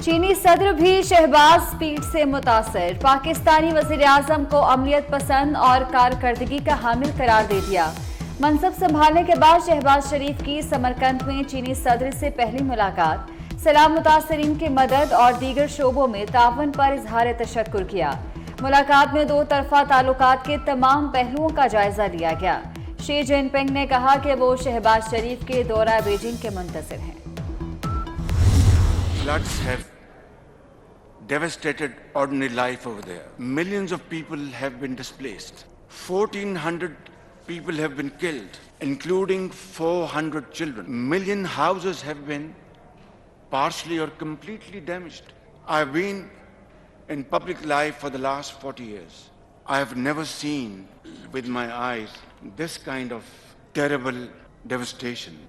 चीनी सदर भी शहबाज स्पीड से मुतासर। पाकिस्तानी वज़ीर आज़म को अमलियत पसंद और कारकर्दगी का हामिल करार दे दिया। मनसब संभालने के बाद शहबाज शरीफ की समरकंद में चीनी सदर से पहली मुलाकात। सैलाब मुतासरीन की मदद और दीगर शोबों में तावन पर इजहार तशक्कुर किया। मुलाकात में दो तरफा ताल्लुकात के तमाम पहलुओं का जायजा लिया गया। शी जिनपिंग ने कहा कि वो शहबाज शरीफ के दौरा बीजिंग के मुंतज़िर हैं। Floods have devastated ordinary life over there. Millions of people have been displaced. 1,400 people have been killed, including 400 children. Million houses have been partially or completely damaged. I've been in public life for the last 40 years. I have never seen with my eyes this kind of terrible devastation.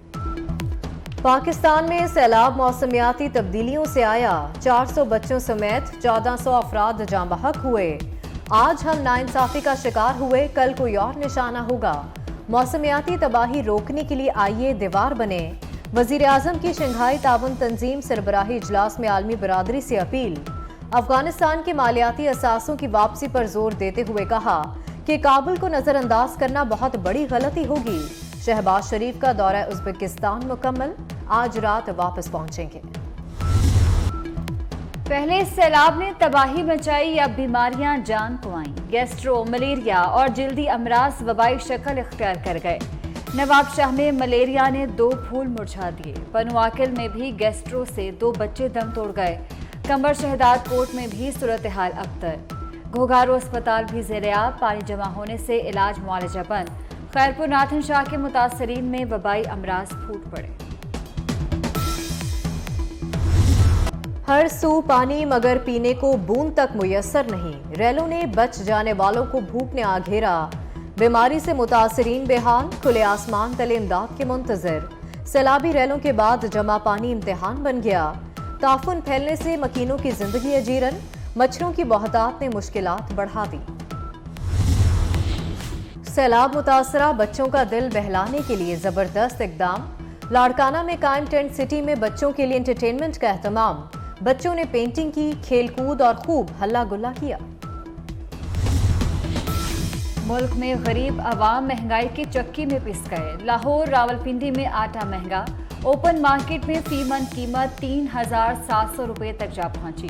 Pakistan में सैलाब मौसमियाती तब्दीलियों से आया। 400 बच्चों समेत 1400 अफराद जाँ बहक हुए। आज हम नाइंसाफी का शिकार हुए, कल कोई और निशाना होगा। मौसमियाती तबाही रोकने के लिए आइए दीवार बने। वजीर आजम की शंघाई ताउन तंजीम सरबराही इजलास में आलमी बरादरी से अपील। अफगानिस्तान के मालियाती असासों की वापसी पर जोर देते हुए कहा कि काबुल को नजरअंदाज करना बहुत बड़ी गलती होगी। शहबाज शरीफ का दौरा उज़्बेकिस्तान मुकम्मल, आज रात वापस पहुंचेंगे। पहले सैलाब ने तबाही मचाई, अब बीमारियां जान को आईं। गैस्ट्रो, मलेरिया और जल्दी अमराज वबाई शक्ल इख्तियार कर गए। नवाबशाह में मलेरिया ने 2 फूल मुरझा दिए। पनुआकिल में भी गैस्ट्रो से 2 बच्चे दम तोड़ गए। कंबर शहदाद कोट में भी सूरत हाल अबतर। घोघारो अस्पताल भी ज़ेर-ए-आब, पानी जमा होने से इलाज मुआलजा बंद। खैरपुर नाथन शाह के मुतासरीन में वबाई अमराज फूट पड़े। हर सू पानी मगर पीने को बूंद तक मुयस्सर नहीं। रेलों ने बच जाने वालों को भूख ने आ घेरा। बीमारी से मुतासरीन बेहाल, खुले आसमान तले इमदाद के मुंतजर। सैलाबी रेलों के बाद जमा पानी इम्तिहान बन गया। ताफुन फैलने से मकीनों की जिंदगी अजीरन, मच्छरों की बहुतात ने मुश्किलात बढ़ा दी। सैलाब मुतासरा बच्चों का दिल बहलाने के लिए जबरदस्त इकदाम। लाड़काना में कायम टेंट सिटी में बच्चों के लिए एंटरटेनमेंट का एहतमाम। बच्चों ने पेंटिंग की, खेलकूद और खूब हल्ला गुल्ला किया। मुल्क में गरीब अवाम महंगाई की चक्की में पिस गए। लाहौर रावलपिंडी में आटा महंगा। ओपन मार्केट में फी मन कीमत 3,700 रुपये तक जा पहुंची।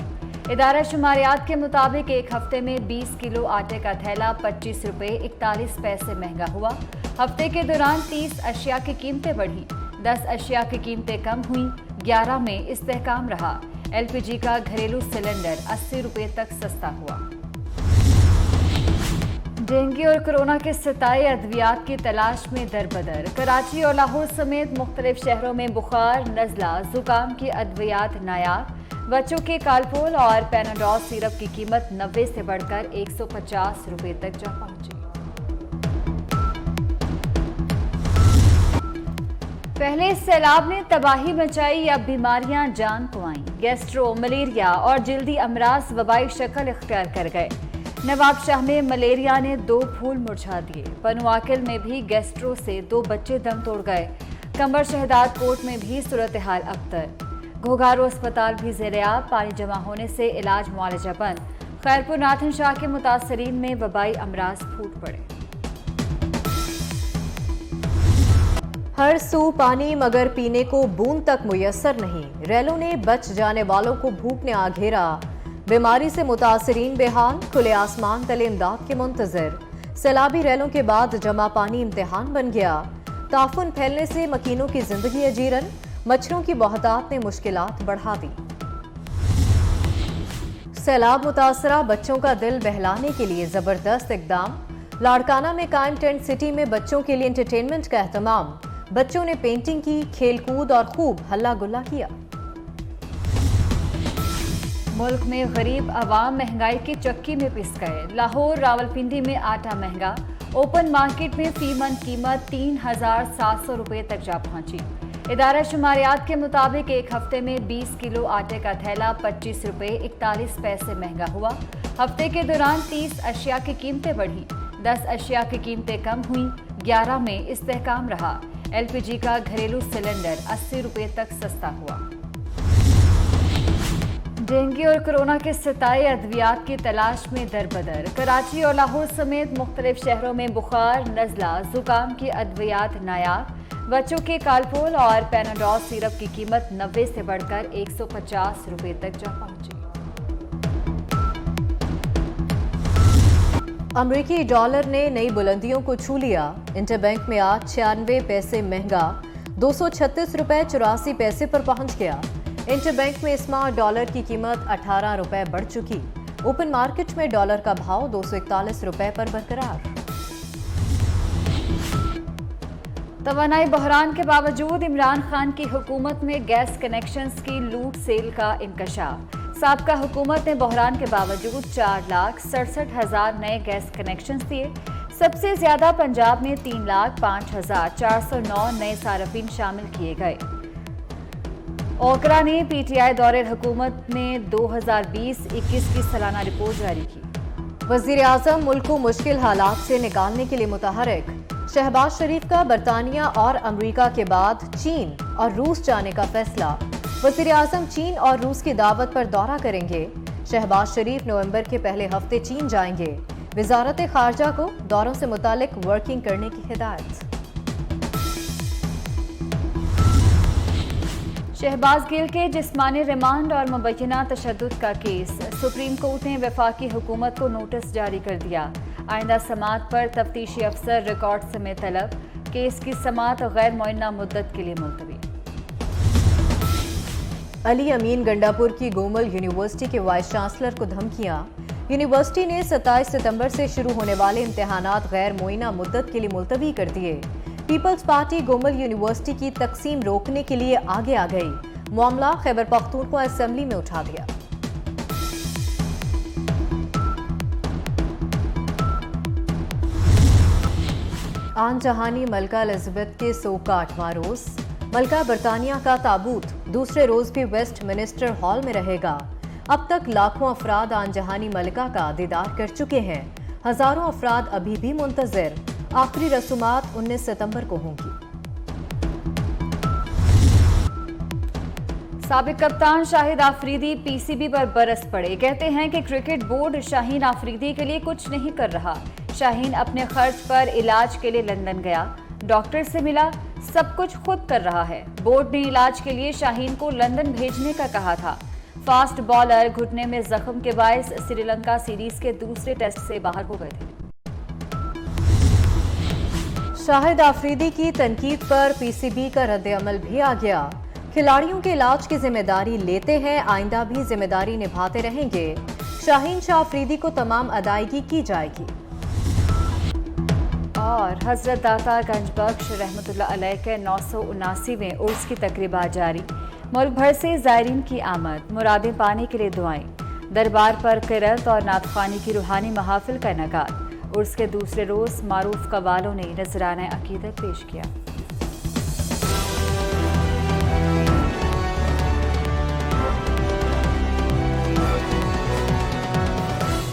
इदारा शुमारियात के मुताबिक एक हफ्ते में 20 किलो आटे का थैला 25 रुपये 41 पैसे महंगा हुआ। हफ्ते के दौरान 30 अशिया की कीमतें बढ़ी, 10 अशिया की कीमतें कम हुई, 11 में इस्तेहकाम रहा। LPG का घरेलू सिलेंडर 80 रुपये तक सस्ता हुआ। डेंगू और कोरोना के सताए अद्वियात की तलाश में दरबदर। कराची और लाहौर समेत मुख्तलिफ शहरों में बुखार, नज़ला, जुकाम की अद्वियात नायाब। बच्चों के कालपोल और पैनाडोल सिरप की कीमत 90 से बढ़कर 150 रुपये तक जा पहुंची। पहले सैलाब ने तबाही मचाई, अब बीमारियां जान को आईं। गैस्ट्रो, मलेरिया और जल्दी अमराज वबाई शक्ल इख्तियार कर गए। नवाबशाह में मलेरिया ने 2 फूल मुरझा दिए। पनुआकिल में भी गैस्ट्रो से 2 बच्चे दम तोड़ गए। कंबर शहदाद कोट में भी सूरत हाल अबतर। घोघारो अस्पताल भी ज़ेर-ए-आब, पानी जमा होने से इलाज मुआलजा बंद। खैरपुर नाथन शाह के मुतासरीन में वबाई अमराज फूट पड़े। हर सू पानी मगर पीने को बूंद तक मुयस्सर नहीं। रेलों ने बच जाने वालों को भूख ने आ घेरा। बीमारी से मुतासरीन बेहाल, खुले आसमान तले इमदाद के मुंतजर। सैलाबी रेलों के बाद जमा पानी इम्तिहान बन गया। ताफुन फैलने से मकीनों की जिंदगी अजीरन, मच्छरों की बहुतात ने मुश्किलात बढ़ा दी। सैलाब मुतासरा बच्चों का दिल बहलाने के लिए जबरदस्त इकदाम। लाड़काना में कायम टेंट सिटी में बच्चों के लिए एंटरटेनमेंट का एहतमाम। बच्चों ने पेंटिंग की, खेलकूद और खूब हल्ला गुल्ला किया। मुल्क में गरीब अवाम महंगाई की चक्की में पिस गए। लाहौर रावलपिंडी में आटा महंगा। ओपन मार्केट में फी मन कीमत 3,700 रुपये तक जा पहुंची। इदारा शुमारियात के मुताबिक एक हफ्ते में 20 किलो आटे का थैला 25 रुपये 41 पैसे महंगा हुआ। हफ्ते के दौरान 30 अशिया की कीमतें बढ़ी, 10 अशिया की कीमतें कम हुई, 11 में इस्तेहकाम रहा। LPG का घरेलू सिलेंडर 80 रुपये तक सस्ता हुआ। डेंगू और कोरोना के सताए अद्वियात की तलाश में दरबदर। कराची और लाहौर समेत मुख्तलिफ शहरों में बुखार, नज़ला, जुकाम की अद्वियात नायाब। बच्चों के कालपोल और पैनाडोल सिरप की कीमत 90 से बढ़कर 150 रुपए तक जा पहुंची। अमरीकी डॉलर ने नई बुलंदियों को छू लिया। इंटरबैंक में आज 96 पैसे महंगा 236 रुपए 84 पैसे पर पहुंच गया। इंटरबैंक में इस माह डॉलर की कीमत 18 रुपए बढ़ चुकी। ओपन मार्केट में डॉलर का भाव 241 रुपए पर बरकरार। तवानाई बहरान के बावजूद इमरान खान की हुकूमत में गैस कनेक्शंस की लूट सेल का इंकशाफ। साबका हुकूमत ने बहरान के बावजूद 4,67,000 नए गैस कनेक्शंस दिए। सबसे ज्यादा पंजाब में 3,05,409 नए सार्फिन शामिल किए गए। ओकरा ने पीटीआई दौरे हुकूमत में 2020-21 की सालाना रिपोर्ट जारी की। वजीर आजम मुल्क को मुश्किल हालात से निकालने के लिए मुतहरिक। शहबाज शरीफ का बरतानिया और अमरीका के बाद चीन और रूस जाने का फैसला। वजीर आजम चीन और रूस की दावत पर दौरा करेंगे। शहबाज शरीफ नवंबर के पहले हफ्ते चीन जाएंगे। वजारत खारजा को दौरों से मुतालिक वर्किंग करने की हिदायत। शहबाज गिल के जिस्मानी रिमांड और मुबैना तशद्दुद का केस। सुप्रीम कोर्ट ने वफाकी हुकूमत को नोटिस जारी कर दिया। आइंदा समात पर तफ्तीशी अफसर रिकॉर्ड समेत तलब। केस की समात गैर मुअय्यना मुद्दत के लिए मुलतवी। अली अमीन गंडापुर की गोमल यूनिवर्सिटी के वाइस चांसलर को धमकियां। यूनिवर्सिटी ने 27 सितंबर से शुरू होने वाले इम्तिहानात गैर मुअय्यना मुद्दत के लिए मुलतवी कर दिए। पीपल्स पार्टी गोमल यूनिवर्सिटी की तकसीम रोकने के लिए आगे आ गई। मामला खैबर पख्तूनख्वा असेंबली में उठा दिया। आन जहानी मलका एलिजाबेथ के सोग का 8वां रोज। मलका बरतानिया का ताबूत दूसरे रोज भी वेस्ट मिनिस्टर हॉल में रहेगा। अब तक लाखों अफराद आन जहानी मलका का दीदार कर चुके हैं। हजारों अफराद अभी भी मुंतजर। आखिरी रसूमात 19 सितंबर को होंगी। साबिक कप्तान शाहिद आफरीदी पीसीबी पर बरस पड़े। कहते हैं कि क्रिकेट बोर्ड शाहीन आफरीदी के लिए कुछ नहीं कर रहा। शाहीन अपने खर्च पर इलाज के लिए लंदन गया, डॉक्टर से मिला, सब कुछ खुद कर रहा है। बोर्ड ने इलाज के लिए शाहीन को लंदन भेजने का कहा था। फास्ट बॉलर घुटने में जख्म के बायस श्रीलंका सीरीज के दूसरे टेस्ट से बाहर हो गए थे। शाहिद आफरीदी की तनकीद पर पीसीबी का रद्द-ए-अमल भी आ गया। खिलाड़ियों के इलाज की जिम्मेदारी लेते हैं, आइंदा भी जिम्मेदारी निभाते रहेंगे। शाहीन शाह आफरीदी को तमाम अदायगी की जाएगी। और हजरत दाता गंज बख्श रहमतुल्लाह अलैह के 979वें उर्स की तकरीबात जारी। मुल्क भर से ज़ायरीन की आमद, मुरादें पाने के लिए दुआएं। दरबार पर क़िरात और नातख़्वानी की रूहानी महाफिल का इनेकाद। उर्स के दूसरे रोज़ मारूफ कव्वालों ने नजराना अकीदत पेश किया।